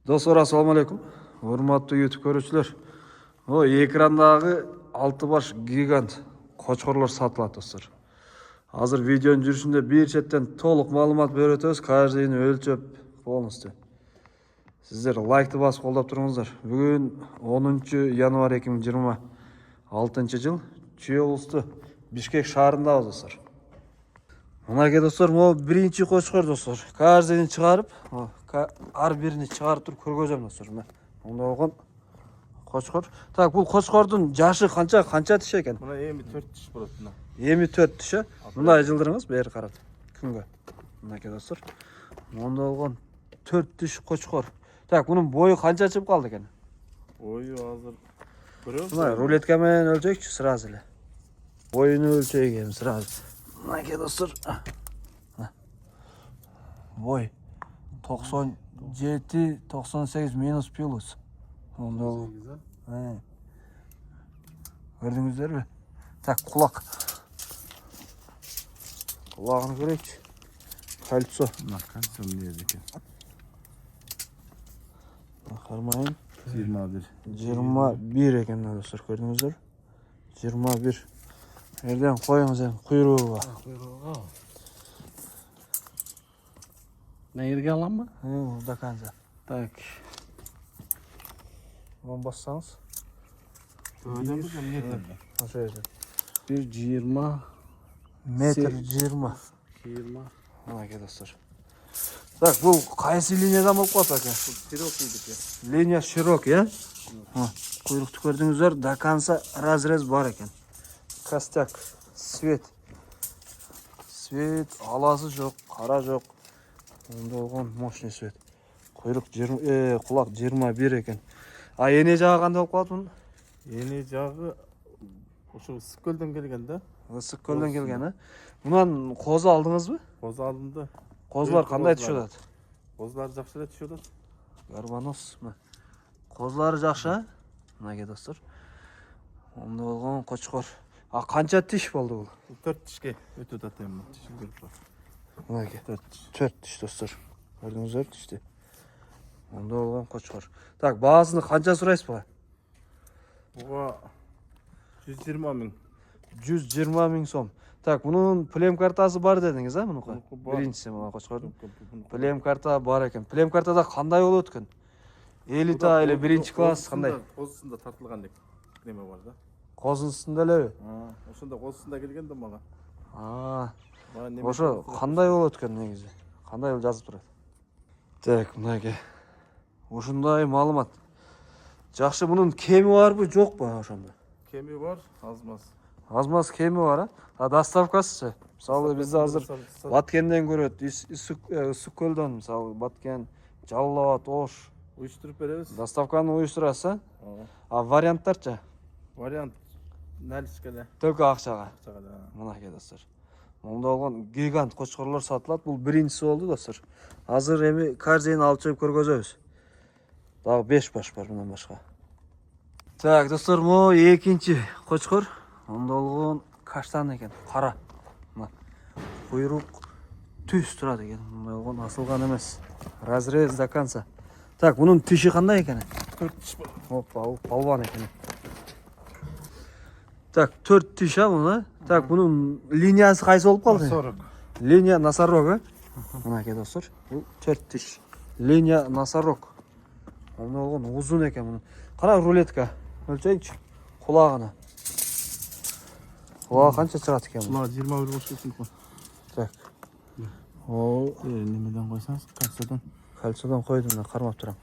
Dostlar, assalamu alaikum. Hurmatlı YouTube көрүүчүлөр. O ekrandагы 6 баш гигант кочкорлор сатылат, достор. Азыр видеонун жүрүшүндө бир четтен толук маалымат берип өтөбүз. Каждыйын өлчөп полностью. Сиздер лайкты басып колдоп туруңуздар. Бүгүн 10 январь 2026 жыл. Чүй облусту Бишкек шаарындабыз, достор. Мынакей достор, могу биринчи кочкор, достор. Каждыйын чыгарып, ар бирини чыгарып туруп көргөзөм, достор. Мында болгон кочкор. Так, бул кочкордун жашы канча тиш экен? Мына эми 4 тиш болот мына. Эми 4 тиш, мындай жылдырыңыз бери карап. Күнгө. Мынакей достор. Мында болгон 4 тиш кочкор. Так, мунун бою канча чыгып калды экен? Бою азыр көрөбүз. Мына рулетка менен өлчөйүкчү сразу эле. Боюну өлчөйүк эми сразу. Мынакей достор. Бой 97-98 минус плюс. Көрдүңүздөрбү? Так, кулак. Кулагын көрөйүкчү. Кольцо. Мына кольцо эмне экен? Кармайын. 21 экен, достор, көрдүңүздөр? 21. Жерден коюңуз эми куйругуга. Нерге аламбы? До конца. Так. Вон бассаңыз. Өйдөнбүз эмне экен? Ошо жерде. 1.20 Метр 20. 20. Мынакей достор. Так, бул кайсы линиядан болуп калат экен? Широкийдики. Линия широкий, э? Куйрукту көрдүңүздөр, до конца разрез бар экен. Костяк, свет, аласы жок, кара жок. Мында болгон мощный свет. Куйрук кулак 21 экен. А эне жагы кандай болуп калат мунун? Эне жагы ошо ысык көлдөн келген да. Ысык көлдөн келген, э? Мунан козу алдыңызбы? Козу алынды. Козулар кандай түшүп атат? Козулар жакшы эле түшүп атат. Гарбанос. Козулары жакшы, мынакей достор. Мында болгон кочкор. А канча тиш болду бул? 4 тишке өтүп атат эми. Тишин көрүп бар. Мынакей 4 тиш, достор. Көрдүңүздөр тишти. Мында болгон кочкор. Так, баасын канча сурайсыз буга? Буга 120 000. 120 000 сом. Так, мунун плем картасы бар дедиңиз, а мунука? Биринчиси мына кочкордун. Плем карта бар экен. Плем картада кандай болот экен? Элита или биринчи класс кандай? Козусунда тартылган деп неме бар да. Козунун үстүндө элеби? Ошондо козусунда келген да мага. Ошо кандай болот экен негизи? Кандай болуп жазып турат? Так, мынакей. Ушундай маалымат. Жакшы, мунун кеми барбы, жокпу ошондо? Кеми бар, аз-маз. Аз-маз кеми бар, а доставкасы? Мисалы бизде азыр Баткенден көрөт, Ысык көлдөн, мисалы Баткен, Жалал Абад, Ош. Уюштуруп беребиз. Доставканы уюштурасыз, а варианттарчы? Вариант наличка эле. Только акчага. Мынакей достор. Мында болгон гигант кочкорлор сатылат. Бул биринчиси болду, достор. Азыр эми каждыйын алып чыгып көргөзөбүз. Дагы 5 баш бар мындан башка. Так, достор, могу экинчи кочкор. Мында болгон каштан экен, кара. Мына куйрук түз турат экен. Мында болгон асылган эмес. Разрез до конца. Так, мунун тиши кандай экен? 4 тиш бар. Опа, бул полбан экен. Так, 4 тиш, а муну? Так, мунун линиясы кайсы болуп калды? 40. Линия носорог, э? Мынакей достор, бул 4 тиш. Линия носорог. Мында болгон узун экен мунун. Кара рулетка. Өлчөйүнчү. Кулагына. Кулагы канча чыгат экен? Кулагы 21 болуш керек. Так. О, немеден койсаңыз, кольцодон. Кольцодон койдум, мен кармап турам.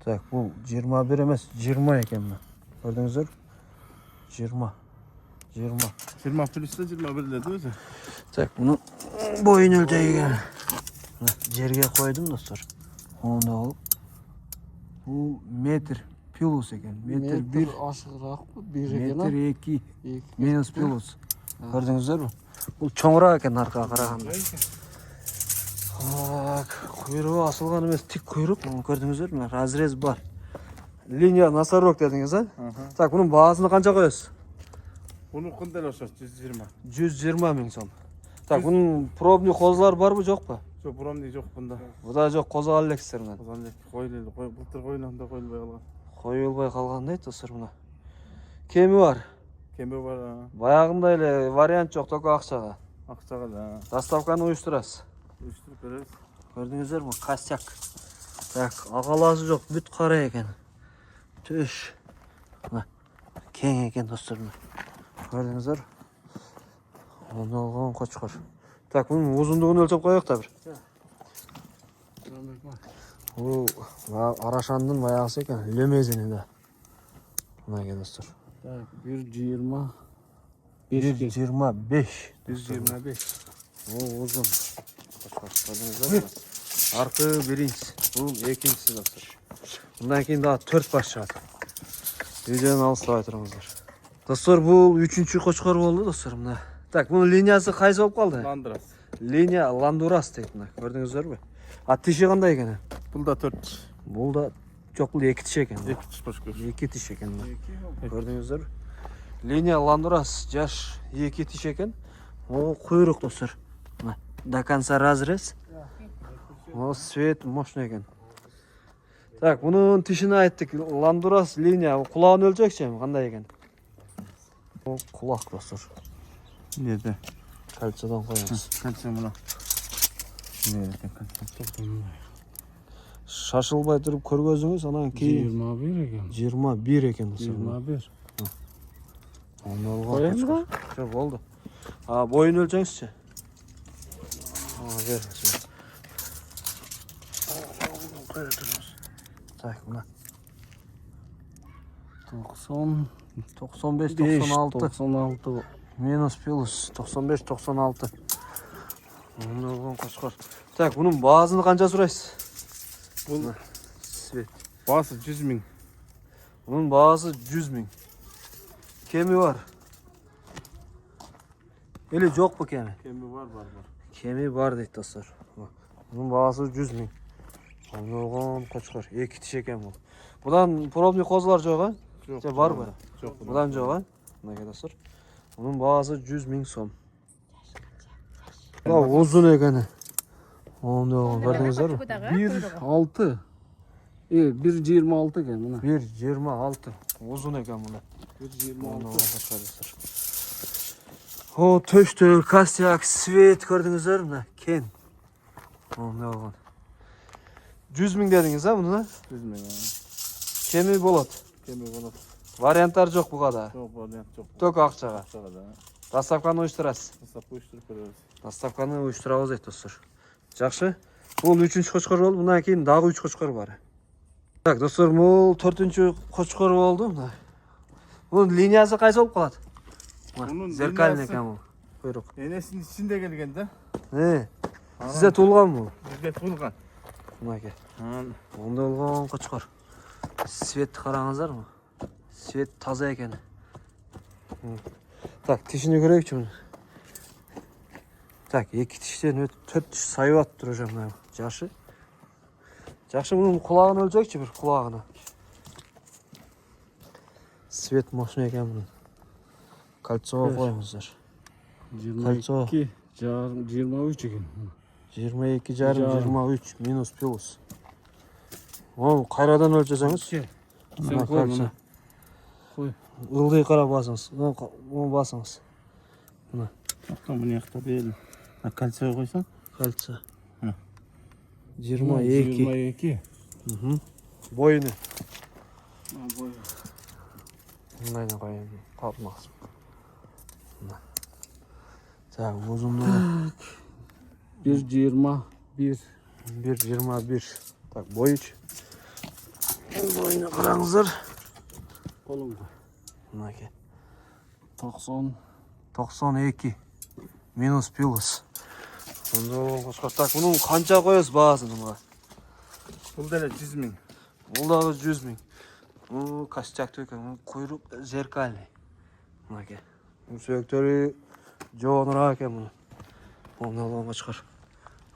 Так, бул 21 эмес, 20 экен мына. Көрдүңүздөр? 20 плюс 21 деді өзі. Так, муну боюн өлчөйгөн. Жерге койдум, достор. Онда болуп. Бул метр плюс экен. Метр 1 ашыгыраакпы? 1 экен. Метр 2 минус плюс. Көрдүңүздөрбү? Бул чоңураак экен аркага караганда. Так, куйругу асылган эмес, тик куйрук. Көрдүңүздөрбү? Разрез бар. Линия носорог дедиңиз, а? Так, мунун баасын канча коесуз? Bunun kundel olsa 120. 120 000 сом. Так, bunun пробный қозылар бар мı жоқ па? Жоқ, пробный жоқ бұнда. Бұда жоқ, қозы алексіздер мен. Қойылды, былтыр қойылғанда қойылбай қалған. Қойылбай қалғандай достар мына. Кемі бар? Кеме бар. Баяғында эле вариант жоқ, только ақшаға. Ақшаға да. Доставканы ұйыштырасыз. Үйістіріп береміз. Көрдіңіздер ме? Костяк. Так, ағаласы жоқ, бүт қара екен. Төш. Мына кең екен достар мына. Көрдіңіздер? Оны алған қошқар. Так, бұның ұзындығын өлчеп қояйық та бір. Ол арашандың баяғысы екен, лемезіні де. Мына екен достар. Так, 1.20. 1.25. 125. Ол ұзын. Қошқар. Көрдіңіздер ме? Арқы бірінші. Бұл екіншісі достар. Бұндан кейін daha 4 бас шығады. Видеоны алыстабай тұрыңыздар. Достар, бұл 3-ші қошқар болды достар мына. Так, бұның линиясы қайсы болып қалды? Ландырас. Линия Ландурас дейді мына. Көрдіңіздер бе? А тиші қандай екен? Бұл да 4. Бұл да жоқ, бұл 2 тиш екен. 2 тіс башқа. 2 тиш екен мына. Көрдіңіздер бе? Линия Ландурас жаш 2 тиш екен. Ол құйрық достар. Мына до конца разрез. Ол свет мощный екен. Так, бұның тишini айттық. Ландурас линия. Құлағын өлчекші қандай екен? Ол құлақ достар. Неді? Кальциядан қоямыз. Кальция мұна. Неді кальция? Шашылбай тұрып көргөзіңіз, анан кейін 21 екен. 21 екен достар. 21. Оны Қоямыз ба? Жоқ, болды. Бойын өлчеңізші. Бер. Так, мына 90, 95 96 96. минус плюс 95 96. Оны алған қошқар. Так, бұның базını қанша сұрайсыз? Бұл Свет. басы 100 мың. Bunun bazı 100.000. Kemi var. Eli yok bu kemi. Kemi var. Kemi var deydi dostlar. Bunun bazı 100.000. Anlagan qo'chqor. 2 tish ekan bu. Budan probniy qo'zlar yo'q ha? Жоқ. Var mı? Жоқ. Budan yo'q ha? Bunaqa dostlar. Bunun bazı 100.000 so'm. Bu uzun ekan. Onu gördünüzler mi? 1.6. 1.26 ekan mana. 1.26. Uzun ekan buna. 1.26. Arkadaşlar. O töştür, kasyak, svet gördünüzler mi? Ken. Onu olgan. 100.000 dediniz ha bunu? 100 мың. Kemi bolat. Kemi болады. Variantlar жоқ bu kadar. Жоқ, вариант жоқ. Tok ақшаға. Ақшаға да. Доставканы uyuşturasыз. Жасап қойыштырып береміз. Доставканы uyuşturабыз еді достар. Жақсы. Бұл 3-ші қошқар болды. Бұнан кейін дағы 3 қошқар бар. Так, достар, бұл 4-ші қошқар болды. Бұның линиясы қайсы болып қалады? Бұның Зеркальный линиясы- екен бұл. Құйрық. Енесінің ішінде келген да. Сізде туылған бұл. Бізге туылған. Мұнеке. Онда болған қошқар. Светті қараңыздар ма? Свет таза екен. Так, тишini көрейікші мұны. Так, 2 тиштен 4 тиш сайып тұр уже мына жашы. Жақсы, бұның құлағын өлчекші бір құлағына. Свет мощный екен бұның. Кольцоға қойыңыздар. 22 жарым 23 екен. 22 жарым 23 минус плюс. Ол қайрадан өлчесеңіз. Sen koy bunu. Koy. Ылдый қарап басыңыз. Оны басыңыз. Мына Ақтан бұны яқта бейін. Кальция қойсаң? кольцо. 22. Бойыны. Boy. Мынайдан қояйын. Қалпымақсың. Так, ұзындығы 1.21. 1.21. Так, бойыч. Бойыны қараңыздар. Қолыңда. Мынаке. 90. 92. Минус плюс. Онда қошқар. Так, бұның қанша қоясыз бағасын бұға? Бұл дәлі 100 мың. Бұл дағы 100.000. Бұл костяк төкен. Құйрық зеркальный. Мынаке. Бұл сүйектері жоғынырақ екен бұны. Онда алған қошқар.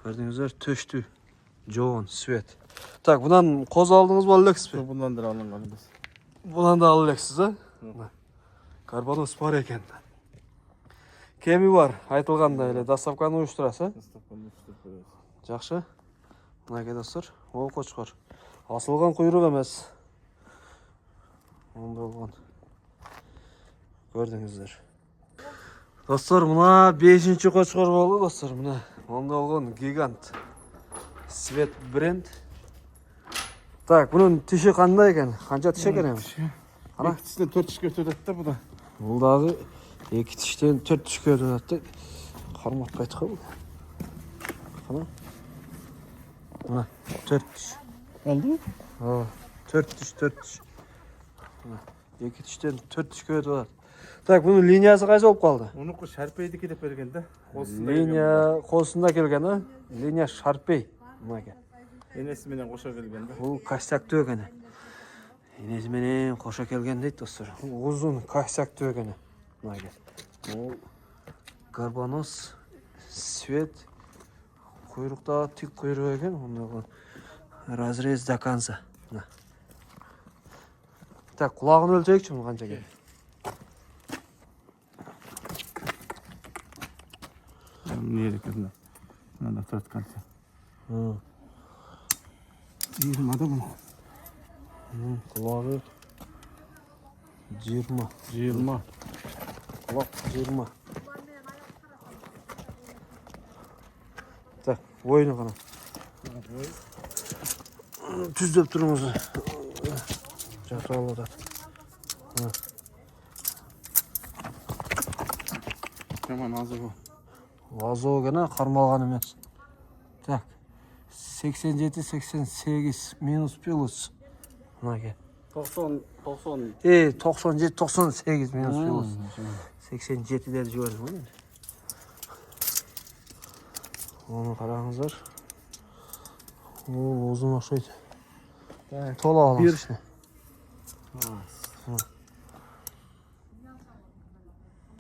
Көрдіңіздер, төшті. Жоғын, свет. Так, бұдан қоз алдыңыз ба алексіз бе? Бұндан да алынған біз. Бұдан да алексіз, а? Карбонос бар екен. Кеми бар, айтылгандай эле доставканы уюштурасыз, Доставканы уюштуруп беребиз. Жакшы. Мынакей достор, о кочкор. Асылган куйрук эмес. Мондай болгон. Көрдүңүздөр. Достор, мына 5-чи кочкор болду достор, мына. Мондай болгон гигант. Свет бренд. Так, bunun тиши кандай экен? Канча тиш экен эми? Ана. 2 тиштен 4 тишке өтөт да бу да. Бул дагы 2 тиштен 4 тишке өтөт да. Карматпай айткан бул. Ана. Мына 4 тиш. Алдыбы? 4 тиш. Мына 2 тиштен 4 тишке өтүп атат. Так, bunun линиясы кайсы болуп калды? Унуку Шарпейдики деп берген да. Линия колсунда келген, а? Линия Шарпей. Мынакей. Энеси менен кошо келген да. Бул костяктуу экен. Энеси менен кошо келген дейт достор. Узун костяктуу экен. Мынакей. Бул карбонос, свет, куйрукта тик куйрук экен. Мындай разрез до конца. Мына. Так, кулагын өлчөйүкчү муну канча экен? Эмне экен? Мына төрт канча. 20 да бу. Кулагы 20. 20. Кулак 20. Так, ойunu кана. Түздөп туруңуз. Жатып алып атат. Жаман азыр бу. Азоо гана кармалган эмес. Так. 87-88 минус плюс. Мынакей. 90. 97-98 минус плюс. 87 dedi жибердим го. Onu караңыздар. Ол узун окшойт. Тола алыңыз.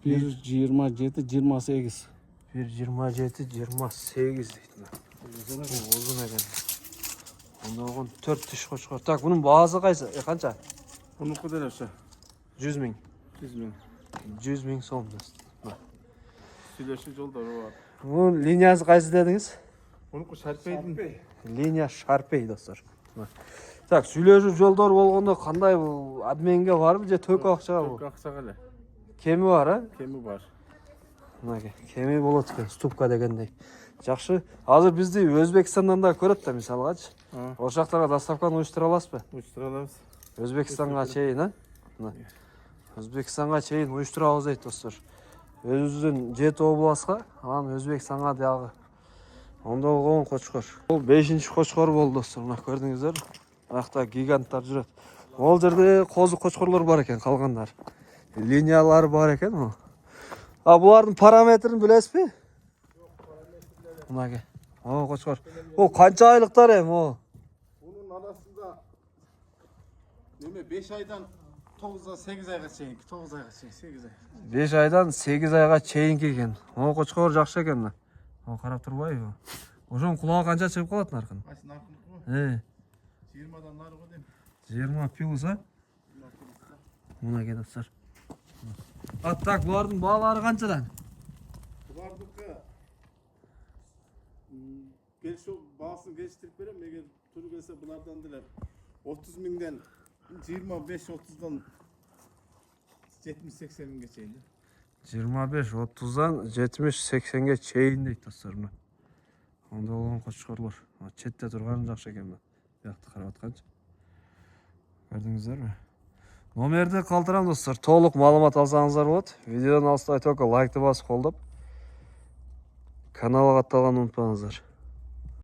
1.27-28. 1.27-28 deydi. Uzun eкен. Onda oğun 4 tiş koçkor. Tak, bunun bazı kaysa kança? Унуку деле ошо. 100 ming. 100 миң. 100 ming so'm. Сүйлөшүү жолдору бар. Bunun liniyası kaysı dediniz? Унуку Шарпейдин. Linya Sharpey dostlar. Так, сүйлөшүү жолдор болгондо кандай бул адменге барбы же төкө акчага бул? Төкө акчага эле. Кеми бар, а? Кеми бар. Мынакей, кеми болот экен, ступка дегендей. Жакшы. Азыр бизди Өзбекстандан да көрөт да, мисалгачы. Ошол жактарга доставканы уюштура аласызбы? Уюштура алабыз. Өзбекстанга чейин, а? Өзбекстанга чейин уюштурабыз дейт достор. Өзүбүздүн 7 областка, анан Өзбекстанга дагы. Ондо болгон кочкор. Бул 5-чи кочкор болду достор. Мына көрдүңүздөр. Акта гиганттар жүрөт. Ол жерде козу кочкорлор бар экен, калгандар. Линиялары бар экен бул. А булардын параметрин билесизби? Жок, параметрлери. Мынакей. О, кочкор. О, канча айлыктар эми о? Bunun arasında neme 5 aydan 9'a 8 ayga çeyinki 9 ayga çeyinki 8 ay. 5 айдан 8 айга чейинки экен. О, кочкор жакшы экен да. О, карап турбайбы? Ошонун кулагы канча чыгып калат наркын? Aysin narkınlık mı? 20'dan narı koyayım. 20 плюс, а? Мынакей достор. А так, булардын баалары канчадан? Bulardaki gelişo bağısını geliştirip vereyim. Eğer turu gelse bunlardan diler 30 minden 25-30'dan 70-80 min geçeydi. 25-30'dan 70-80ге чейин дейт достор. Онда болгон кочкорлор. Четте турганы жакшы экен да. Биякты карап атканчы. Көрдүңүздөрбү? Номерди калтырам достор. Толук маалымат алсаңыздар болот. Видеодон алыстай только лайкты басып колдоп, каналга катталганды унутпаңыздар.